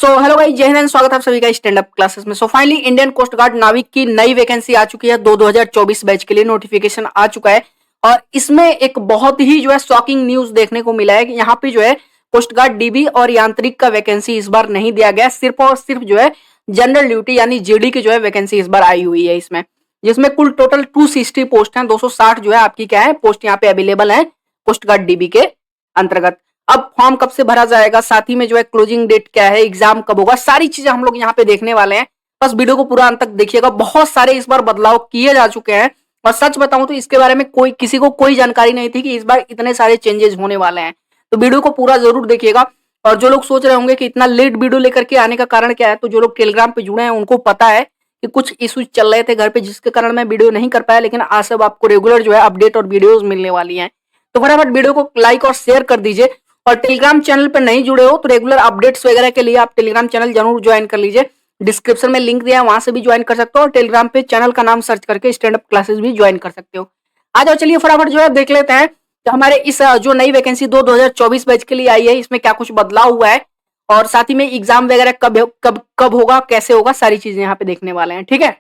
So hello भाई, जय हिंद, स्वागत है आप सभी का स्टैंड अप क्लासेस में। So finally Indian coast guard Navik की नई वैकेंसी आ चुकी है। 2024 बैच के लिए नोटिफिकेशन आ चुका है और इसमें एक बहुत ही जो है शॉकिंग न्यूज देखने को मिला है कि यहाँ पे जो है कोस्ट गार्ड डीबी और यांत्रिक का वैकेंसी इस बार नहीं दिया गया। सिर्फ और सिर्फ जो है जनरल ड्यूटी यानी जीडी की जो है वैकेंसी इस बार आई हुई है इसमें, जिसमें कुल टोटल 260 पोस्ट हैं। 260 जो है आपकी क्या है पोस्ट यहाँ पे अवेलेबल है कोस्ट गार्ड डीबी के अंतर्गत। अब फॉर्म कब से भरा जाएगा, साथ ही में जो है क्लोजिंग डेट क्या है, एग्जाम कब होगा, सारी चीजें हम लोग यहाँ पे देखने वाले हैं। बस वीडियो को पूरा अंत तक देखिएगा। बहुत सारे इस बार बदलाव किए जा चुके हैं और सच बताऊं तो इसके बारे में किसी को कोई जानकारी नहीं थी कि इस बार इतने सारे चेंजेस होने वाले हैं। तो वीडियो को पूरा जरूर देखिएगा। और जो लोग सोच रहे होंगे कि इतना लेट वीडियो लेकर के आने का कारण क्या है, तो जो लोग टेलीग्राम पे जुड़े हैं उनको पता है कि कुछ इश्यूज चल रहे थे घर पे, जिसके कारण मैं वीडियो नहीं कर पाया। लेकिन आज सब आपको रेगुलर जो है अपडेट और वीडियोज मिलने वाली है। तो फटाफट वीडियो को लाइक और शेयर कर दीजिए। और टेलीग्राम चैनल पर नहीं जुड़े हो तो रेगुलर अपडेट्स वगैरह के लिए आप टेलीग्राम चैनल जरूर ज्वाइन कर लीजिए। डिस्क्रिप्शन में लिंक दिया है, वहां से भी ज्वाइन कर सकते हो और टेलीग्राम पे चैनल का नाम सर्च करके स्टैंड अप क्लासेस भी ज्वाइन कर सकते हो। आ जाओ, चलिए फटाफट जो है देख लेते हैं कि हमारे इस जो नई वैकेंसी 2024 बैच के लिए आई है इसमें क्या कुछ बदलाव हुआ है और साथ ही में एग्जाम वगैरह कब होगा, कैसे होगा, सारी चीजें यहाँ पे देखने वाले हैं। ठीक है,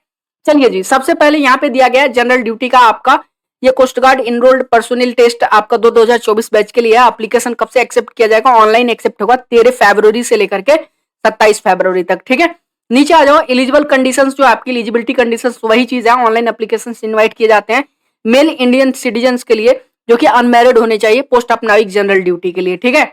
चलिए जी। सबसे पहले यहाँ पे दिया गया है जनरल ड्यूटी का आपका ये coast guard enrolled personnel test आपका 2024 बैच के लिए है। एप्लीकेशन कब से एक्सेप्ट किया जाएगा, ऑनलाइन एक्सेप्ट होगा 13 फरवरी से लेकर के 27 फरवरी तक। ठीक है, नीचे आ जाओ। एलिजिबल कंडीशंस, जो आपकी एलिजिबिलिटी कंडीशंस वही चीज है। ऑनलाइन एप्लीकेशन इनवाइट किए जाते हैं मेल इंडियन सिटीजन के लिए जो कि अनमैरिड होने चाहिए, पोस्ट ऑफ नाविक जनरल ड्यूटी के लिए। ठीक है,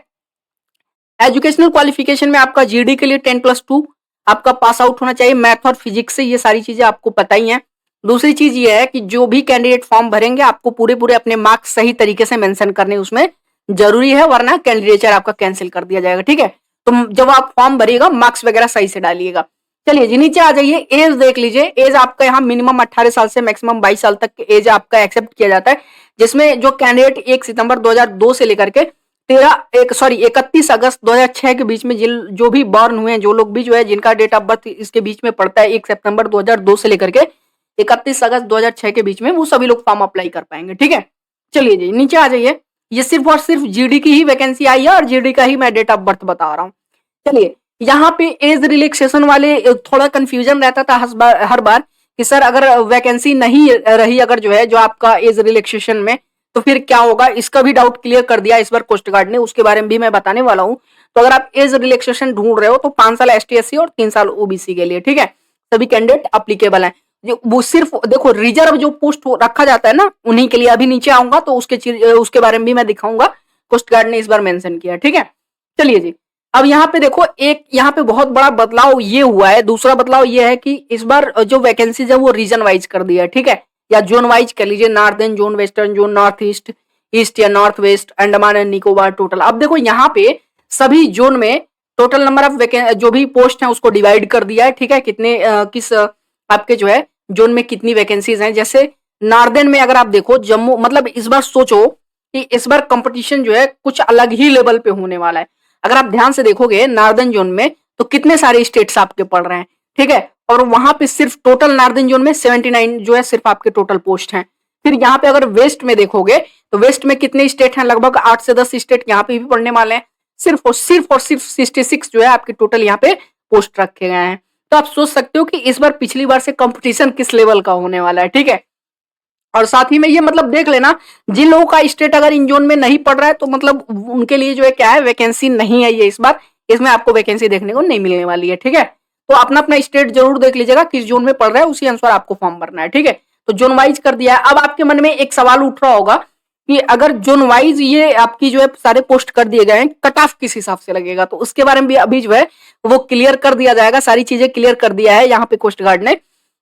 एजुकेशनल क्वालिफिकेशन में आपका जीडी के लिए 10+2 आपका पास आउट होना चाहिए मैथ और फिजिक्स से। ये सारी चीजें आपको पता ही है। दूसरी चीज ये है कि जो भी कैंडिडेट फॉर्म भरेंगे आपको पूरे पूरे अपने मार्क्स सही तरीके से मेंशन करने उसमें जरूरी है, वरना कैंडिडेचर आपका कैंसिल कर दिया जाएगा। ठीक है, तो जब आप फॉर्म भरिएगा मार्क्स वगैरह सही से डालिएगा। चलिए जी, नीचे आ जाइए। एज देख लीजिए। एज आपका यहाँ मिनिमम 18 साल से मैक्सिमम 22 साल तक एज आपका एक्सेप्ट किया जाता है, जिसमें जो कैंडिडेट 1 सितंबर 2002 से लेकर के 31 अगस्त 2006 के बीच में जो भी बॉर्न हुए हैं, जो लोग भी जो है जिनका डेट ऑफ बर्थ इसके बीच में पड़ता है 1 सितंबर 2002 से लेकर के 31 अगस्त 2006 के बीच में, वो सभी लोग फॉर्म अप्लाई कर पाएंगे। ठीक है, चलिए जी नीचे आ जाइए। ये सिर्फ और सिर्फ जीडी की ही वैकेंसी आई है और जीडी का ही मैं डेट ऑफ बर्थ बता रहा हूँ। चलिए, यहाँ पे एज रिलैक्सेशन वाले थोड़ा कंफ्यूजन रहता था हर बार कि सर अगर वैकेंसी नहीं रही, अगर जो है जो आपका एज रिलैक्सेशन में, तो फिर क्या होगा, इसका भी डाउट क्लियर कर दिया इस बार कोस्ट गार्ड ने। उसके बारे में भी मैं बताने वाला हूँ। तो अगर आप एज रिलैक्सेशन ढूंढ रहे हो तो 5 साल ST SC और 3 साल OBC के लिए, ठीक है, सभी कैंडिडेट अप्लीकेबल है। जो वो सिर्फ देखो रिजर्व जो पोस्ट रखा जाता है ना, उन्हीं के लिए। अभी नीचे आऊंगा तो उसके बारे में भी मैं दिखाऊंगा, कोस्ट गार्ड ने इस बार मेंशन किया। ठीक है, चलिए जी। अब यहाँ पे देखो, एक यहाँ पे बहुत बड़ा बदलाव ये हुआ है। दूसरा बदलाव ये है कि इस बार जो वैकेंसीज है वो रीजन वाइज कर दिया है। ठीक है, या जोन वाइज कर लीजिए, northern zone, western zone, north east, east या north west, Andaman and Nicobar total. अब देखो यहाँ पे सभी जोन में टोटल नंबर ऑफ जो भी पोस्ट है उसको डिवाइड कर दिया है। ठीक है, कितने किस आपके जो है जोन में कितनी वैकेंसीज हैं। जैसे नॉर्दर्न में अगर आप देखो, जम्मू, मतलब इस बार सोचो कि इस बार कंपटीशन जो है कुछ अलग ही लेवल पे होने वाला है। अगर आप ध्यान से देखोगे नॉर्दर्न जोन में तो कितने सारे स्टेट्स आपके पड़ रहे हैं। ठीक है, और वहां पे सिर्फ टोटल नॉर्दर्न जोन में 79 जो है सिर्फ आपके टोटल पोस्ट हैं। फिर यहाँ पे अगर वेस्ट में देखोगे तो वेस्ट में कितने स्टेट हैं, लगभग 8 से 10 स्टेट यहाँ पे भी पड़ने वाले हैं। सिर्फ और सिर्फ 66 जो है आपके टोटल यहाँ पे पोस्ट रखे गए हैं। तो आप सोच सकते हो कि इस बार पिछली बार से कंपटीशन किस लेवल का होने वाला है। ठीक है, और साथ ही में ये मतलब देख लेना, जिन लोगों का स्टेट अगर इन जोन में नहीं पड़ रहा है तो मतलब उनके लिए जो है क्या है, वैकेंसी नहीं है ये इस बार। इसमें आपको वैकेंसी देखने को नहीं मिलने वाली है। ठीक है, तो अपना अपना स्टेट जरूर देख लीजिएगा किस जोन में पड़ रहा है, उसी अनुसार आपको फॉर्म भरना है। ठीक है, तो जोन वाइज कर दिया है। अब आपके मन में एक सवाल उठ रहा होगा कि अगर जोन वाइज ये आपकी जो है सारे पोस्ट कर दिए गए हैं, कट ऑफ किस हिसाब से लगेगा, तो उसके बारे में भी अभी जो है वो क्लियर कर दिया जाएगा। सारी चीजें क्लियर कर दिया है यहाँ पे कोस्ट गार्ड ने।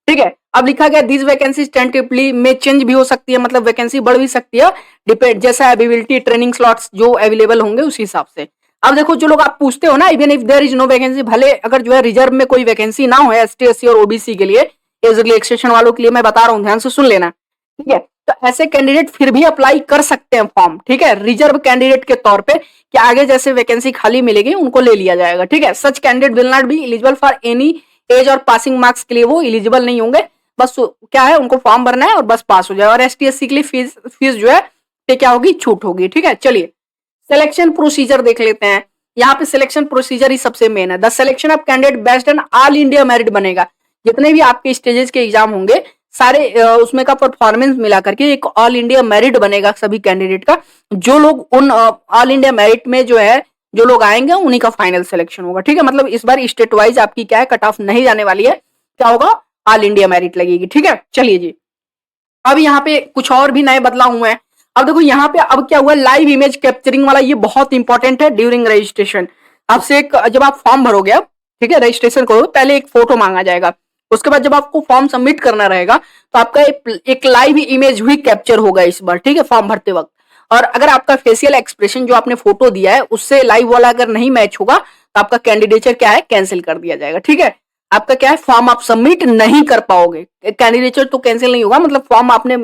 ठीक है, अब लिखा गया दीज वैकेंसी टेंटेटिवली में चेंज भी हो सकती है, मतलब वैकेंसी बढ़ भी सकती है, डिपेंड जैसा अवेलेबिलिटी, ट्रेनिंग स्लॉट्स जो अवेलेबल होंगे उस हिसाब से। अब देखो, जो लोग आप पूछते हो ना, even if there is no vacancy, भले अगर जो है रिजर्व में कोई वैकेंसी ना हो ST SC और OBC के लिए, एज रिलैक्सेशन वालों के लिए मैं बता रहा हूँ, ध्यान से सुन लेना। ठीक है, तो ऐसे कैंडिडेट फिर भी अप्लाई कर सकते हैं फॉर्म। ठीक है, रिजर्व कैंडिडेट के तौर पे कि आगे जैसे वैकेंसी खाली मिलेगी उनको ले लिया जाएगा। ठीक है, सच candidate will not be eligible for any as और पासिंग मार्क्स के लिए वो एलिजिबल नहीं होंगे। बस क्या है, उनको फॉर्म भरना है और बस पास हो जाए। और ST SC के लिए फीस जो है पे क्या होगी, छूट होगी। ठीक है, चलिए सिलेक्शन प्रोसीजर देख लेते हैं। यहाँ पे सिलेक्शन प्रोसीजर ही सबसे मेन है। The selection of candidate based on all India merit बनेगा। जितने भी आपके स्टेजेस के एग्जाम होंगे सारे उसमें का परफॉर्मेंस मिला करके एक ऑल इंडिया मेरिट बनेगा सभी कैंडिडेट का। जो लोग उन ऑल इंडिया मेरिट में जो है जो लोग आएंगे उन्हीं का फाइनल सिलेक्शन होगा। ठीक है, मतलब इस बार स्टेट वाइज आपकी क्या है कट ऑफ नहीं जाने वाली है, क्या होगा ऑल इंडिया मेरिट लगेगी। ठीक है, चलिए जी अब यहाँ पे कुछ और भी नए बदलाव हुए हैं। अब देखो यहाँ पे अब क्या हुआ, लाइव इमेज कैप्चरिंग वाला ये बहुत इंपॉर्टेंट है ड्यूरिंग रजिस्ट्रेशन। आपसे एक जब आप फॉर्म भरोगे अब, ठीक है, रजिस्ट्रेशन करोगे पहले एक फोटो मांगा जाएगा, उसके बाद जब आपको फॉर्म सबमिट करना रहेगा तो आपका एक लाइव इमेज भी कैप्चर होगा इस बार। ठीक है, फॉर्म भरते वक्त। और अगर आपका फेशियल एक्सप्रेशन जो आपने फोटो दिया है उससे लाइव वाला अगर नहीं मैच होगा तो आपका कैंडिडेचर क्या है कैंसिल कर दिया जाएगा। ठीक है, आपका क्या है फॉर्म आप सबमिट नहीं कर पाओगे, कैंडिडेचर तो कैंसिल नहीं होगा, मतलब फॉर्म आपने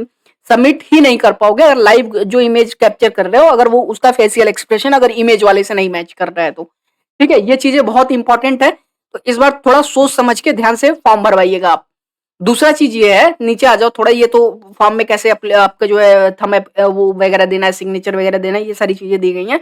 सबमिट ही नहीं कर पाओगे अगर लाइव जो इमेज कैप्चर कर रहे हो अगर वो उसका फेशियल एक्सप्रेशन अगर इमेज वाले से नहीं मैच कर रहा है तो। ठीक है, ये चीजें बहुत इंपॉर्टेंट है, तो इस बार थोड़ा सोच समझ के ध्यान से फॉर्म भरवाइएगा आप। दूसरा चीज ये है, नीचे आ जाओ थोड़ा, ये तो फॉर्म में कैसे आपका जो है थंब वो वगैरह देना है, सिग्नेचर वगैरह देना है, ये सारी चीजें दी गई हैं।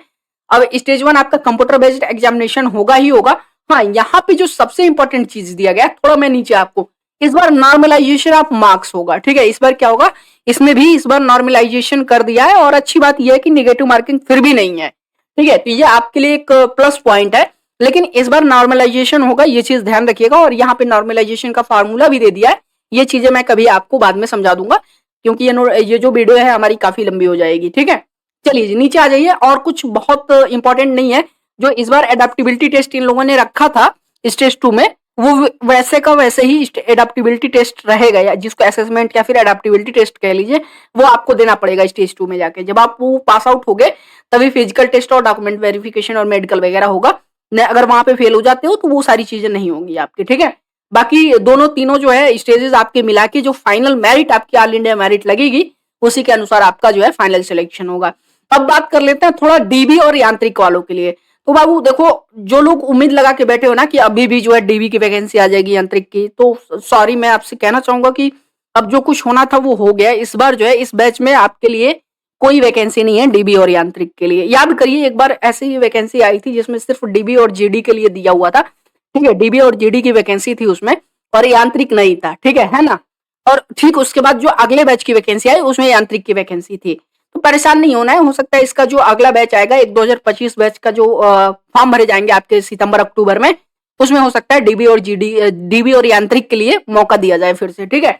अब स्टेज 1 आपका कंप्यूटर बेस्ड एग्जामिनेशन होगा ही होगा। हाँ, यहाँ पे जो सबसे इंपॉर्टेंट चीज दिया गया थोड़ा मैं नीचे आपको, इस बार नॉर्मलाइजेशन ऑफ मार्क्स होगा। ठीक है, इस बार क्या होगा, इसमें भी इस बार नॉर्मलाइजेशन कर दिया है और अच्छी बात यह है कि निगेटिव मार्किंग फिर भी नहीं है। ठीक है, तो ये आपके लिए एक प्लस पॉइंट है, लेकिन इस बार नॉर्मलाइजेशन होगा, ये चीज ध्यान रखिएगा। और यहाँ पे नॉर्मलाइजेशन का फार्मूला भी दे दिया है, ये चीजें मैं कभी आपको बाद में समझा दूंगा क्योंकि ये जो वीडियो है हमारी काफी लंबी हो जाएगी। ठीक है, चलिए जी नीचे आ जाइए। और कुछ बहुत इंपॉर्टेंट नहीं है, जो इस बार एडेप्टिबिलिटी टेस्ट इन लोगों ने रखा था स्टेज 2 में वो वैसे का वैसे ही एडेप्टिबिलिटी टेस्ट रहेगा, या जिसको असेसमेंट या फिर एडेप्टिबिलिटी टेस्ट कह लीजिए, वो आपको देना पड़ेगा स्टेज 2 में जाके। जब आप वो पास आउट हो गए तभी फिजिकल टेस्ट और डॉक्यूमेंट वेरिफिकेशन और मेडिकल वगैरह होगा। अगर वहां पे फेल हो जाते हो तो वो सारी चीजें नहीं होंगी आपकी। ठीक है, बाकी दोनों तीनों जो है स्टेजेस आपके मिला के जो फाइनल मेरिट आपकी ऑल इंडिया मेरिट लगेगी उसी के अनुसार आपका जो है फाइनल सिलेक्शन होगा। अब बात कर लेते हैं थोड़ा डीबी और यांत्रिक वालों के लिए। तो बाबू देखो, जो लोग उम्मीद लगा के बैठे हो ना कि अभी भी जो है डीबी की वैकेंसी आ जाएगी यांत्रिक की, तो सॉरी मैं आपसे कहना चाहूंगा कि अब जो कुछ होना था वो हो गया। इस बार जो है इस बैच में आपके लिए कोई वैकेंसी नहीं है डीबी और यांत्रिक के लिए। याद करिए एक बार ऐसी ही वैकेंसी आई थी जिसमें सिर्फ डीबी और जीडी के लिए दिया हुआ था। ठीक है, डीबी और जीडी की वैकेंसी थी उसमें और यांत्रिक नहीं था। ठीक है ना। और ठीक उसके बाद जो अगले बैच की वैकेंसी आई उसमें यांत्रिक की वैकेंसी थी। तो परेशान नहीं होना है, हो सकता है इसका जो अगला बैच आएगा एक 2025 बैच का जो फॉर्म भरे जाएंगे आपके सितंबर अक्टूबर में, उसमें हो सकता है डीबी और यांत्रिक के लिए मौका दिया जाए फिर से। ठीक है,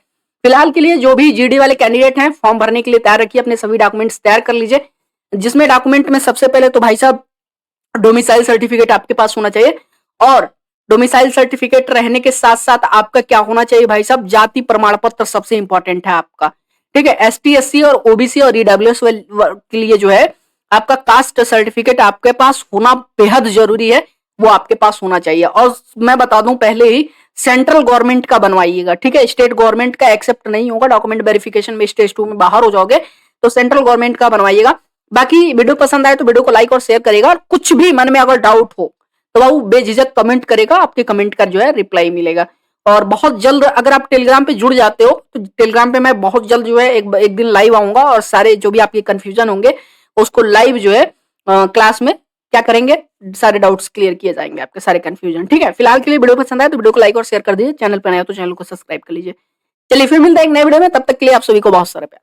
फिलहाल के लिए जो भी जीडी वाले कैंडिडेट हैं फॉर्म भरने के लिए तैयार रखिए, अपने सभी डॉक्यूमेंट्स तैयार कर लीजिए। जिसमें डॉक्यूमेंट में सबसे पहले तो भाई साहब डोमिसाइल सर्टिफिकेट आपके पास होना चाहिए, और डोमिसाइल सर्टिफिकेट रहने के साथ साथ आपका क्या होना चाहिए भाई साहब, जाति प्रमाण पत्र सबसे इंपॉर्टेंट है आपका। ठीक है, एसटी एससी और ओबीसी और ईडब्ल्यूएस के लिए जो है आपका कास्ट सर्टिफिकेट आपके पास होना बेहद जरूरी है, वो आपके पास होना चाहिए। और मैं बता दूं पहले ही, सेंट्रल गवर्नमेंट का बनवाइएगा। ठीक है, स्टेट गवर्नमेंट का एक्सेप्ट नहीं होगा, डॉक्यूमेंट वेरिफिकेशन में स्टेज 2 में बाहर हो जाओगे, तो सेंट्रल गवर्नमेंट का बनवाइएगा। बाकी वीडियो पसंद आए तो वीडियो को लाइक और शेयर करेगा, और कुछ भी मन में अगर डाउट हो तो वो बेझिझक कमेंट करेगा, आपके कमेंट का जो है रिप्लाई मिलेगा। और बहुत जल्द अगर आप टेलीग्राम पे जुड़ जाते हो तो टेलीग्राम पे मैं बहुत जल्द जो है एक दिन लाइव आऊंगा, और सारे जो भी आपके कंफ्यूजन होंगे उसको लाइव जो है क्लास में क्या करेंगे, सारे डाउट्स क्लियर किए जाएंगे आपके सारे कंफ्यूजन। ठीक है, फिलहाल के लिए वीडियो पसंद आए तो वीडियो को लाइक और शेयर कर दीजिए, चैनल पर नए हो तो चैनल को सब्सक्राइब कर लीजिए। चलिए फिर मिलते हैं एक नए वीडियो में, तब तक के लिए आप सभी को बहुत सारा प्यार।